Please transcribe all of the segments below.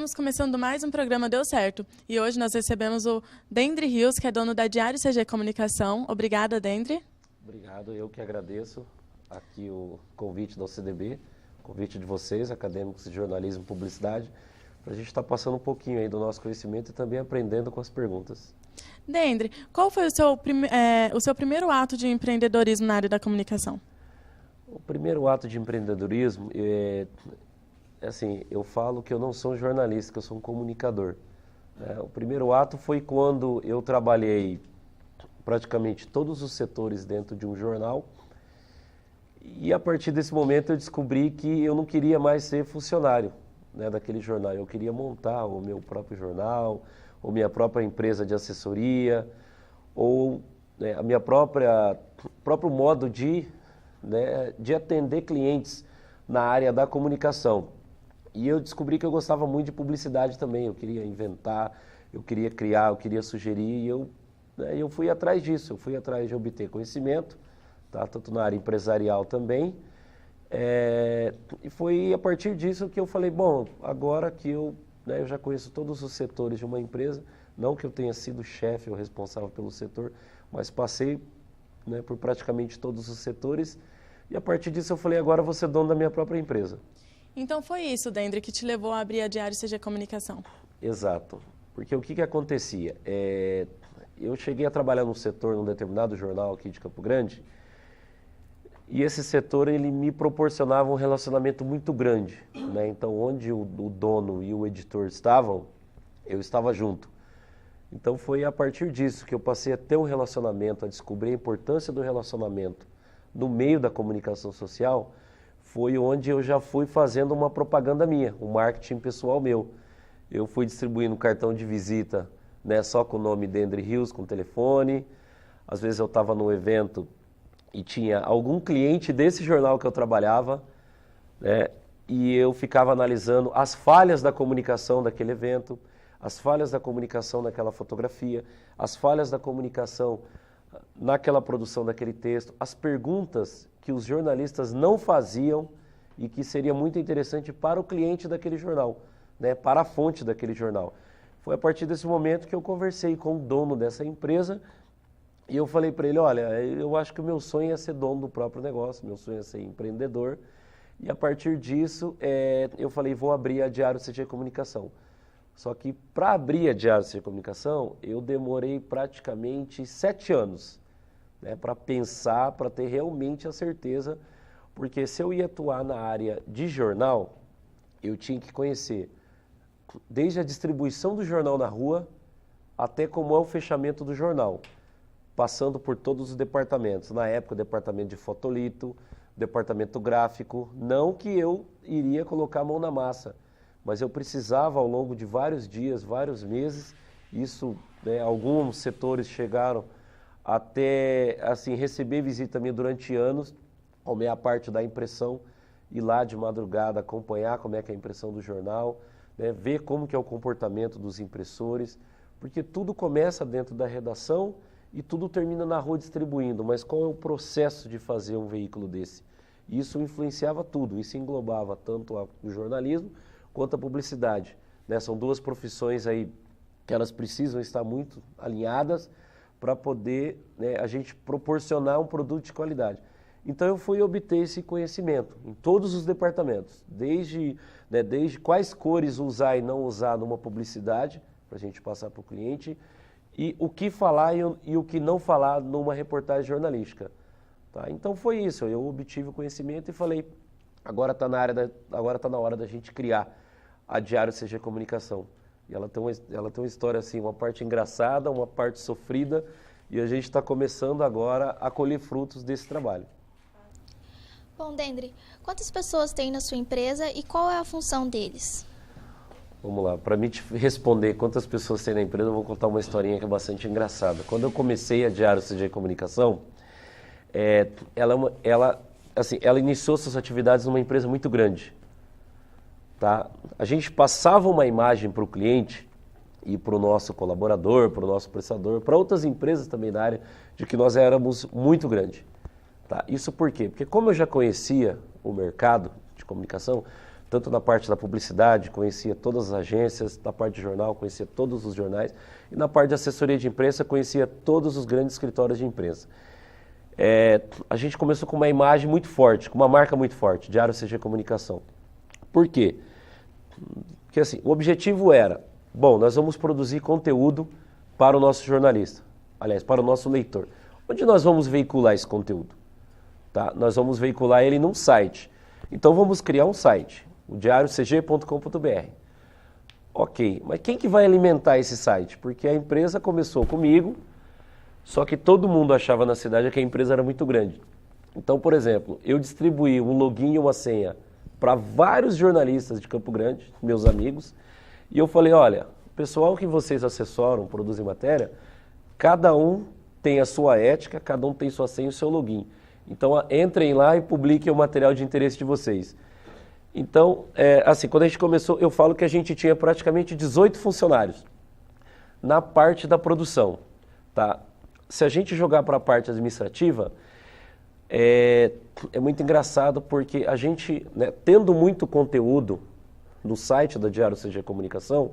Estamos começando mais um programa Deu Certo e hoje nós recebemos o Dendry Rios, que é dono da Diário CG Comunicação. Obrigada, Dendry. Obrigado, eu que agradeço aqui o convite da OCDB, convite de vocês, acadêmicos de jornalismo e publicidade, para a gente estar passando um pouquinho aí do nosso conhecimento e também aprendendo com as perguntas. Dendry, qual foi o seu primeiro ato de empreendedorismo na área da comunicação? O primeiro ato de empreendedorismo assim, eu falo que eu não sou um jornalista, que eu sou um comunicador. O primeiro ato foi quando eu trabalhei praticamente todos os setores dentro de um jornal e a partir desse momento eu descobri que eu não queria mais ser funcionário, daquele jornal. Eu queria montar o meu próprio jornal, ou minha própria empresa de assessoria, ou a minha próprio modo de atender clientes na área da comunicação. E eu descobri que eu gostava muito de publicidade também, eu queria inventar, eu queria criar, eu queria sugerir, e eu fui atrás disso, eu fui atrás de obter conhecimento, tanto na área empresarial também, e foi a partir disso que eu falei, bom, agora que eu já conheço todos os setores de uma empresa, não que eu tenha sido chefe ou responsável pelo setor, mas passei por praticamente todos os setores, e a partir disso eu falei, agora eu vou ser dono da minha própria empresa. Então foi isso, Dendry, que te levou a abrir a Diário CG Comunicação? Exato, porque o que acontecia? Eu cheguei a trabalhar num setor, num determinado jornal aqui de Campo Grande, e esse setor ele me proporcionava um relacionamento muito grande, Então, onde o dono e o editor estavam, eu estava junto. Então, foi a partir disso que eu passei a ter um relacionamento, a descobrir a importância do relacionamento no meio da comunicação social, foi onde eu já fui fazendo uma propaganda minha, um marketing pessoal meu. Eu fui distribuindo cartão de visita, só com o nome Dendry Rios, com telefone. Às vezes eu estava num evento e tinha algum cliente desse jornal que eu trabalhava, e eu ficava analisando as falhas da comunicação daquele evento, as falhas da comunicação naquela fotografia, as falhas da comunicação naquela produção daquele texto, as perguntas que os jornalistas não faziam e que seria muito interessante para o cliente daquele jornal, para a fonte daquele jornal. Foi a partir desse momento que eu conversei com o dono dessa empresa e eu falei para ele, olha, eu acho que o meu sonho é ser dono do próprio negócio, meu sonho é ser empreendedor. E a partir disso, eu falei, vou abrir a Diário CG Comunicação. Só que para abrir a Diário CG Comunicação, eu demorei praticamente 7 anos, para pensar, para ter realmente a certeza, porque se eu ia atuar na área de jornal, eu tinha que conhecer desde a distribuição do jornal na rua, até como é o fechamento do jornal, passando por todos os departamentos. Na época, o departamento de fotolito, departamento gráfico, não que eu iria colocar a mão na massa, mas eu precisava ao longo de vários dias, vários meses, isso, alguns setores chegaram até assim, receber visita minha durante anos, a parte da impressão, ir lá de madrugada, acompanhar como é que é a impressão do jornal, ver como que é o comportamento dos impressores, porque tudo começa dentro da redação e tudo termina na rua distribuindo, mas qual é o processo de fazer um veículo desse? Isso influenciava tudo, isso englobava tanto o jornalismo quanto a publicidade. São duas profissões aí que elas precisam estar muito alinhadas para poder a gente proporcionar um produto de qualidade. Então eu fui obter esse conhecimento em todos os departamentos, desde quais cores usar e não usar numa publicidade, para a gente passar para o cliente, e o que falar e o que não falar numa reportagem jornalística. Então foi isso, eu obtive o conhecimento e falei, agora está na hora da gente criar a Diário CG Comunicação. E ela tem uma história assim, uma parte engraçada, uma parte sofrida, e a gente está começando agora a colher frutos desse trabalho. Bom, Dendry, quantas pessoas tem na sua empresa e qual é a função deles? Vamos lá, para mim te responder quantas pessoas tem na empresa, eu vou contar uma historinha que é bastante engraçada. Quando eu comecei a Diário CG Comunicação, ela iniciou suas atividades numa empresa muito grande. A gente passava uma imagem para o cliente e para o nosso colaborador, para o nosso prestador, para outras empresas também da área, de que nós éramos muito grande. Isso por quê? Porque como eu já conhecia o mercado de comunicação, tanto na parte da publicidade, conhecia todas as agências, na parte de jornal, conhecia todos os jornais, e na parte de assessoria de imprensa, conhecia todos os grandes escritórios de imprensa. A gente começou com uma imagem muito forte, com uma marca muito forte, Diário CG Comunicação. Por quê? Porque assim, o objetivo era, bom, nós vamos produzir conteúdo para o nosso jornalista, aliás, para o nosso leitor. Onde nós vamos veicular esse conteúdo? Tá? Nós vamos veicular ele num site. Então vamos criar um site, o diariocg.com.br. Ok, mas quem que vai alimentar esse site? Porque a empresa começou comigo, só que todo mundo achava na cidade que a empresa era muito grande. Então, por exemplo, eu distribuí um login e uma senha para vários jornalistas de Campo Grande, meus amigos, e eu falei, olha, pessoal que vocês assessoram, produzem matéria, cada um tem a sua ética, cada um tem sua senha e o seu login. Então, entrem lá e publiquem o material de interesse de vocês. Então, assim, quando a gente começou, eu falo que a gente tinha praticamente 18 funcionários na parte da produção, tá? Se a gente jogar para a parte administrativa, é muito engraçado porque a gente, né, tendo muito conteúdo no site da Diário CG Comunicação,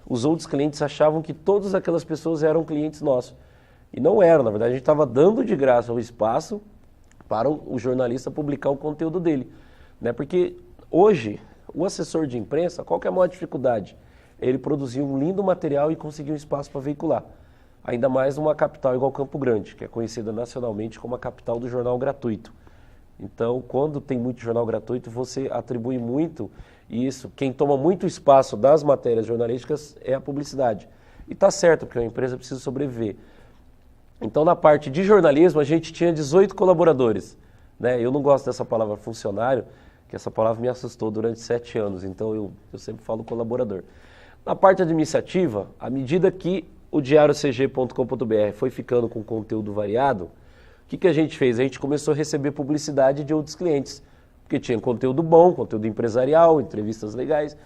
os outros clientes achavam que todas aquelas pessoas eram clientes nossos. E não eram, na verdade a gente estava dando de graça o espaço para o jornalista publicar o conteúdo dele. Né? Porque hoje, o assessor de imprensa, qual que é a maior dificuldade? Ele produzir um lindo material e conseguir um espaço para veicular. Ainda mais numa capital igual Campo Grande, que é conhecida nacionalmente como a capital do jornal gratuito. Então, quando tem muito jornal gratuito, você atribui muito isso. Quem toma muito espaço das matérias jornalísticas é a publicidade. E está certo, porque a empresa precisa sobreviver. Então, na parte de jornalismo, a gente tinha 18 colaboradores. Né? Eu não gosto dessa palavra funcionário, que essa palavra me assustou durante 7 anos, então eu sempre falo colaborador. Na parte administrativa, à medida que o diariocg.com.br foi ficando com conteúdo variado, o que a gente fez? A gente começou a receber publicidade de outros clientes, porque tinha conteúdo bom, conteúdo empresarial, entrevistas legais,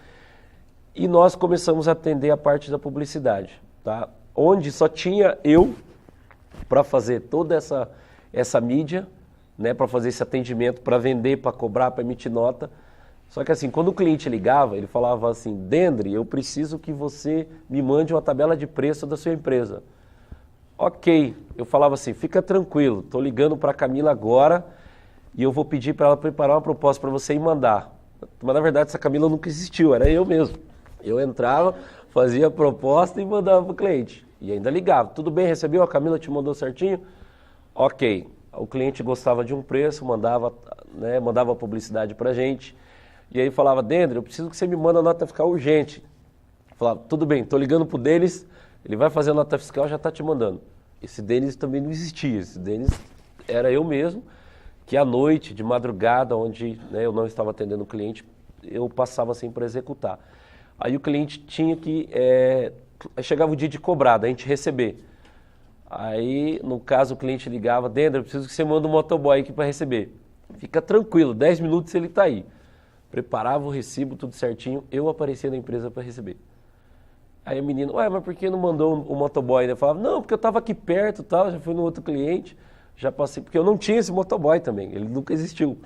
e nós começamos a atender a parte da publicidade, tá? Onde só tinha eu para fazer toda essa mídia, né, para fazer esse atendimento, para vender, para cobrar, para emitir nota. Só que assim, quando o cliente ligava, ele falava assim, Dendry, eu preciso que você me mande uma tabela de preço da sua empresa. Ok, eu falava assim, fica tranquilo, estou ligando para a Camila agora e eu vou pedir para ela preparar uma proposta para você e mandar. Mas na verdade essa Camila nunca existiu, era eu mesmo. Eu entrava, fazia a proposta e mandava para o cliente. E ainda ligava, tudo bem, recebeu? A Camila te mandou certinho? Ok, o cliente gostava de um preço, mandava a publicidade para a gente. E aí falava, Dendry, eu preciso que você me manda a nota fiscal urgente. Falava, tudo bem, estou ligando para o Denis, ele vai fazer a nota fiscal, já está te mandando. Esse Denis também não existia, esse Denis era eu mesmo, que à noite, de madrugada, onde eu não estava atendendo o cliente, eu passava assim para executar. Aí o cliente tinha que, aí chegava o dia de cobrar, da gente receber. Aí, no caso, o cliente ligava, Dendry, eu preciso que você manda um motoboy aqui para receber. Fica tranquilo, 10 minutos ele está aí. Preparava o recibo, tudo certinho, eu aparecia na empresa para receber. Aí a menina, ué, mas por que não mandou o motoboy? Eu falava, não, porque eu estava aqui perto, tal, já fui no outro cliente, já passei, porque eu não tinha esse motoboy também, ele nunca existiu.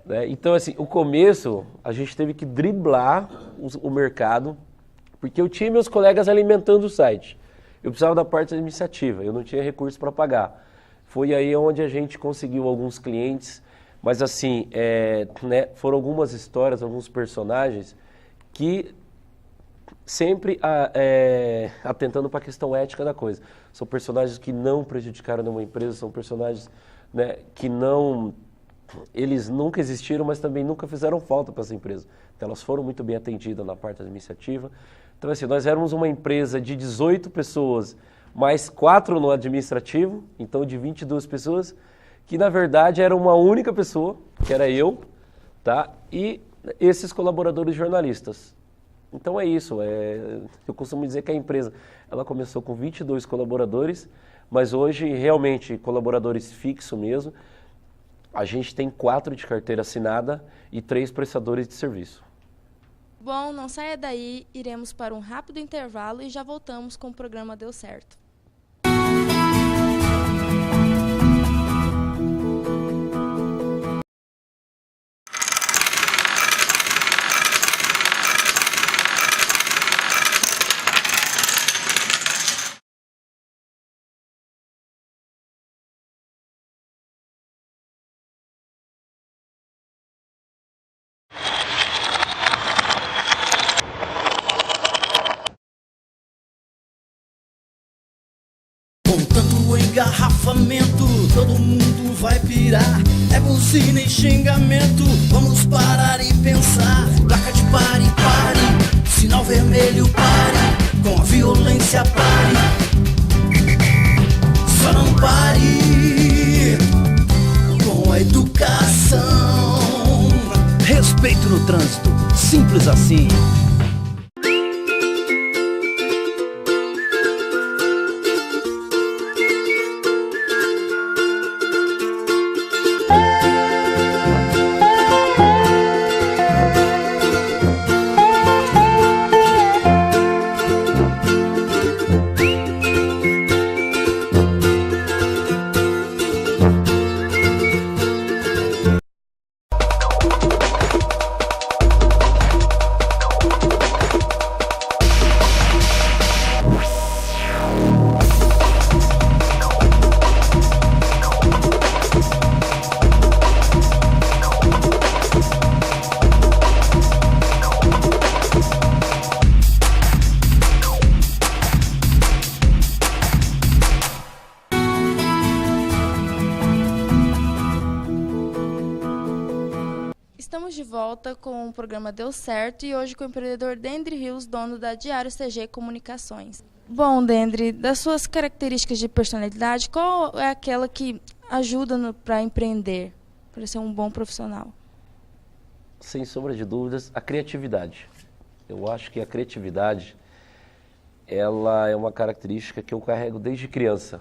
Né? Então, assim, o começo, a gente teve que driblar o mercado, porque eu tinha meus colegas alimentando o site. Eu precisava da parte administrativa, eu não tinha recurso para pagar. Foi aí onde a gente conseguiu alguns clientes, mas assim, foram algumas histórias, alguns personagens que sempre atentando para a questão ética da coisa. São personagens que não prejudicaram nenhuma empresa, são personagens, né, que não... Eles nunca existiram, mas também nunca fizeram falta para essa empresa. Então, elas foram muito bem atendidas na parte administrativa. Então, assim, nós éramos uma empresa de 18 pessoas, mais 4 no administrativo, então de 22 pessoas, que na verdade era uma única pessoa, que era eu, tá? E esses colaboradores jornalistas. Então é isso, eu costumo dizer que a empresa ela começou com 22 colaboradores, mas hoje realmente colaboradores fixos mesmo, a gente tem 4 de carteira assinada e 3 prestadores de serviço. Bom, não saia daí, iremos para um rápido intervalo e já voltamos com o programa Deu Certo. Com tanto engarrafamento, todo mundo vai pirar. É buzina e xingamento, vamos parar e pensar. Placa de pare, pare, sinal vermelho, pare. Com a violência, pare. Só não pare com a educação. Respeito no trânsito, simples assim. Estamos de volta com o programa Deu Certo e hoje com o empreendedor Dendry Rios, dono da Diário CG Comunicações. Bom, Dendry, das suas características de personalidade, qual é aquela que ajuda para empreender, para ser um bom profissional? Sem sombra de dúvidas, a criatividade. Eu acho que a criatividade, ela é uma característica que eu carrego desde criança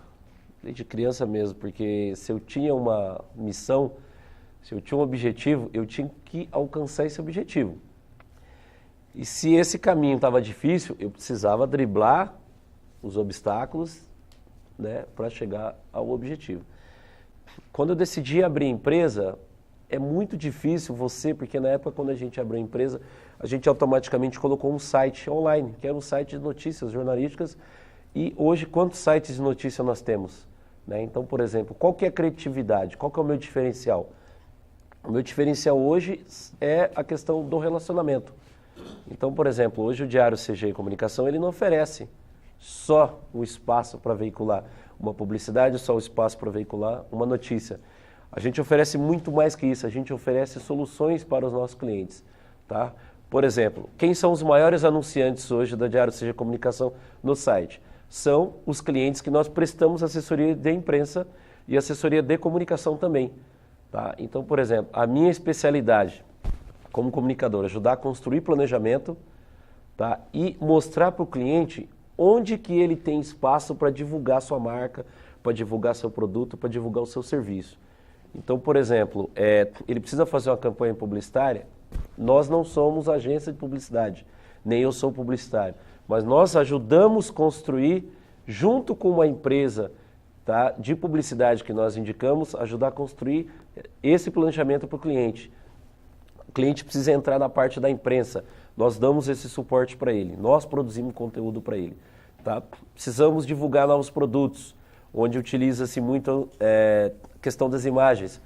mesmo, porque se eu tinha uma missão, se eu tinha um objetivo, eu tinha que alcançar esse objetivo. E se esse caminho estava difícil, eu precisava driblar os obstáculos, né, para chegar ao objetivo. Quando eu decidi abrir empresa, é muito difícil porque na época quando a gente abriu a empresa, a gente automaticamente colocou um site online, que era um site de notícias jornalísticas, e hoje quantos sites de notícia nós temos? Né? Então, por exemplo, qual que é a criatividade? Qual que é o meu diferencial? O meu diferencial hoje é a questão do relacionamento. Então, por exemplo, hoje o Diário CG Comunicação, ele não oferece só o espaço para veicular uma publicidade, só o espaço para veicular uma notícia. A gente oferece muito mais que isso, a gente oferece soluções para os nossos clientes. Tá? Por exemplo, quem são os maiores anunciantes hoje da Diário CG Comunicação no site? São os clientes que nós prestamos assessoria de imprensa e assessoria de comunicação também. Tá? Então, por exemplo, a minha especialidade como comunicador é ajudar a construir planejamento, tá? E mostrar para o cliente onde que ele tem espaço para divulgar sua marca, para divulgar seu produto, para divulgar o seu serviço. Então, por exemplo, ele precisa fazer uma campanha publicitária, nós não somos agência de publicidade, nem eu sou publicitário, mas nós ajudamos a construir, junto com uma empresa, tá, de publicidade que nós indicamos, ajudar a construir esse planejamento para o cliente. O cliente precisa entrar na parte da imprensa, nós damos esse suporte para ele, nós produzimos conteúdo para ele. Tá? Precisamos divulgar novos produtos, onde utiliza-se muito a questão das imagens.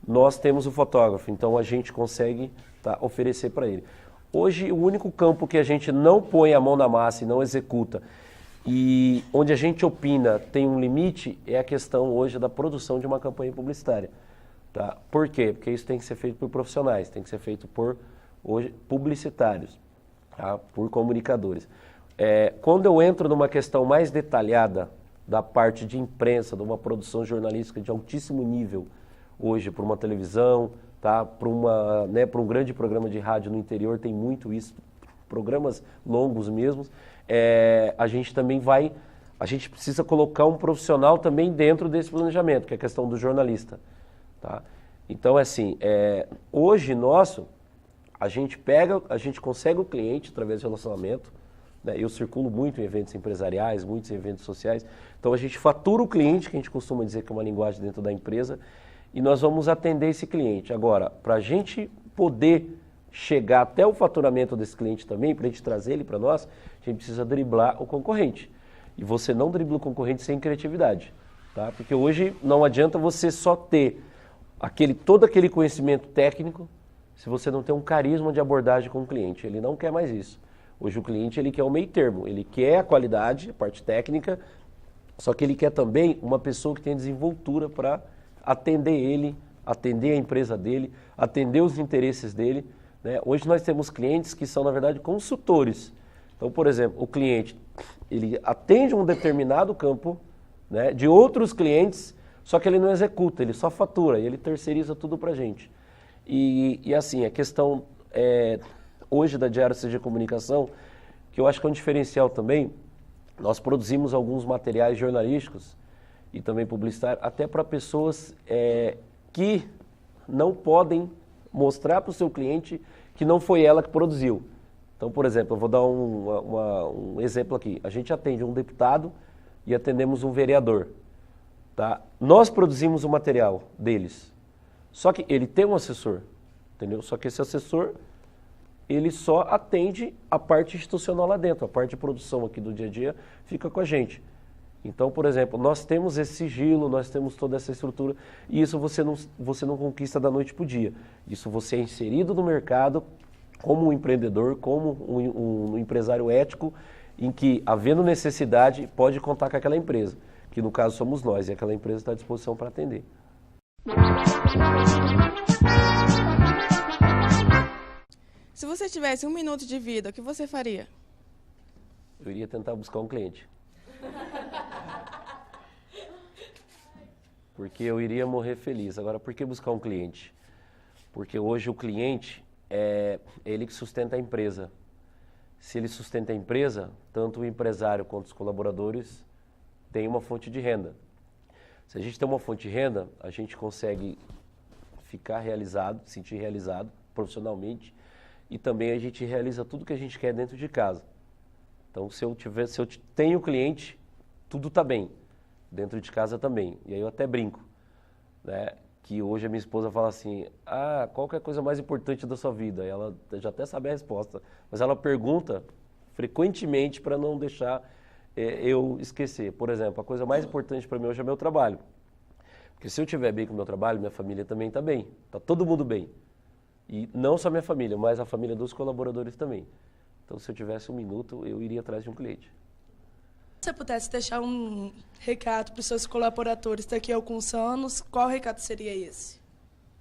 Nós temos o fotógrafo, então a gente consegue, tá, oferecer para ele. Hoje, o único campo que a gente não põe a mão na massa e não executa, e onde a gente opina tem um limite, é a questão hoje da produção de uma campanha publicitária. Tá? Por quê? Porque isso tem que ser feito por profissionais, tem que ser feito por hoje, publicitários, tá? Por comunicadores. Quando eu entro numa questão mais detalhada da parte de imprensa, de uma produção jornalística de altíssimo nível, hoje para uma televisão, tá? Para um grande programa de rádio no interior, tem muito isso, programas longos mesmo, a gente também a gente precisa colocar um profissional também dentro desse planejamento, que é a questão do jornalista. Tá? Então, assim, hoje a gente consegue o cliente através do relacionamento, né? Eu circulo muito em eventos empresariais, muitos em eventos sociais, então a gente fatura o cliente, que a gente costuma dizer que é uma linguagem dentro da empresa, e nós vamos atender esse cliente. Agora, para a gente poder chegar até o faturamento desse cliente também, para a gente trazer ele para nós, a gente precisa driblar o concorrente. E você não dribla o concorrente sem criatividade. Tá? Porque hoje não adianta você só ter todo aquele conhecimento técnico se você não tem um carisma de abordagem com o cliente. Ele não quer mais isso. Hoje o cliente ele quer o meio termo, ele quer a qualidade, a parte técnica, Só que ele quer também uma pessoa que tenha desenvoltura para atender ele, atender a empresa dele, atender os interesses dele, né? Hoje nós temos clientes que são, na verdade, consultores. Então, por exemplo, o cliente, ele atende um determinado campo, né, de outros clientes, só que ele não executa, ele só fatura, e ele terceiriza tudo para a gente. E assim, a questão hoje da Diário CG Comunicação, que eu acho que é um diferencial também, nós produzimos alguns materiais jornalísticos e também publicitários, até para pessoas que não podem mostrar para o seu cliente que não foi ela que produziu. Então, por exemplo, eu vou dar um exemplo aqui. A gente atende um deputado e atendemos um vereador. Tá? Nós produzimos o material deles, só que ele tem um assessor, entendeu? Só que esse assessor, ele só atende a parte institucional lá dentro, a parte de produção aqui do dia a dia fica com a gente. Então, por exemplo, nós temos esse sigilo, nós temos toda essa estrutura, e isso você não conquista da noite para o dia. Isso você é inserido no mercado como um empreendedor, como um empresário ético, em que, havendo necessidade, pode contar com aquela empresa, que no caso somos nós, e aquela empresa está à disposição para atender. Se você tivesse 1 minuto de vida, o que você faria? Eu iria tentar buscar um cliente. Porque eu iria morrer feliz. Agora, por que buscar um cliente? Porque hoje o cliente é ele que sustenta a empresa. Se ele sustenta a empresa, tanto o empresário quanto os colaboradores têm uma fonte de renda. Se a gente tem uma fonte de renda, a gente consegue ficar realizado, sentir realizado profissionalmente, e também a gente realiza tudo que a gente quer dentro de casa. Então, se eu tenho cliente, tudo está bem. Dentro de casa também. E aí eu até brinco, né? Que hoje a minha esposa fala assim, qual que é a coisa mais importante da sua vida? E ela já até sabe a resposta, mas ela pergunta frequentemente para não deixar eu esquecer. Por exemplo, a coisa mais importante para mim hoje é meu trabalho. Porque se eu estiver bem com o meu trabalho, minha família também está bem. Está todo mundo bem. E não só minha família, mas a família dos colaboradores também. Então, se eu tivesse 1 minuto, eu iria atrás de um cliente. Se você pudesse deixar um recado para os seus colaboradores daqui a alguns anos, qual recado seria esse?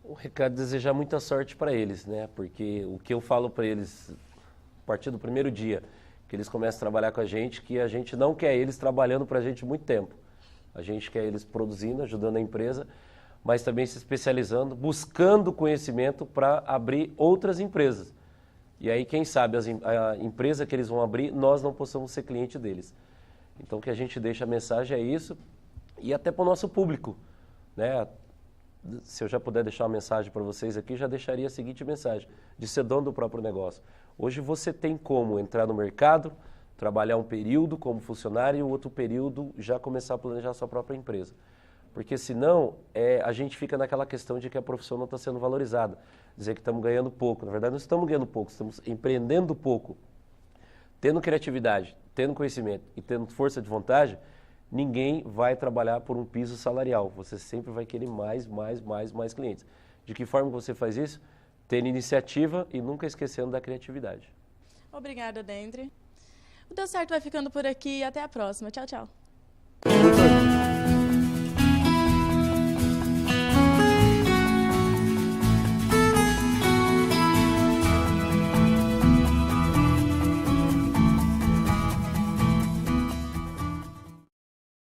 O recado é desejar muita sorte para eles, né? Porque o que eu falo para eles, a partir do primeiro dia que eles começam a trabalhar com a gente, que a gente não quer eles trabalhando para a gente muito tempo. A gente quer eles produzindo, ajudando a empresa, mas também se especializando, buscando conhecimento para abrir outras empresas. E aí, quem sabe, a empresa que eles vão abrir, nós não possamos ser cliente deles. Então, o que a gente deixa a mensagem é isso, e até para o nosso público, né? Se eu já puder deixar uma mensagem para vocês aqui, já deixaria a seguinte mensagem, de ser dono do próprio negócio. Hoje você tem como entrar no mercado, trabalhar um período como funcionário e o outro período já começar a planejar a sua própria empresa. Porque senão a gente fica naquela questão de que a profissão não está sendo valorizada. Dizer que estamos ganhando pouco. Na verdade, não estamos ganhando pouco, estamos empreendendo pouco. Tendo criatividade, tendo conhecimento e tendo força de vontade, ninguém vai trabalhar por um piso salarial. Você sempre vai querer mais clientes. De que forma você faz isso? Tendo iniciativa e nunca esquecendo da criatividade. Obrigada, Dendre. O Deu Certo vai ficando por aqui e até a próxima. Tchau, tchau.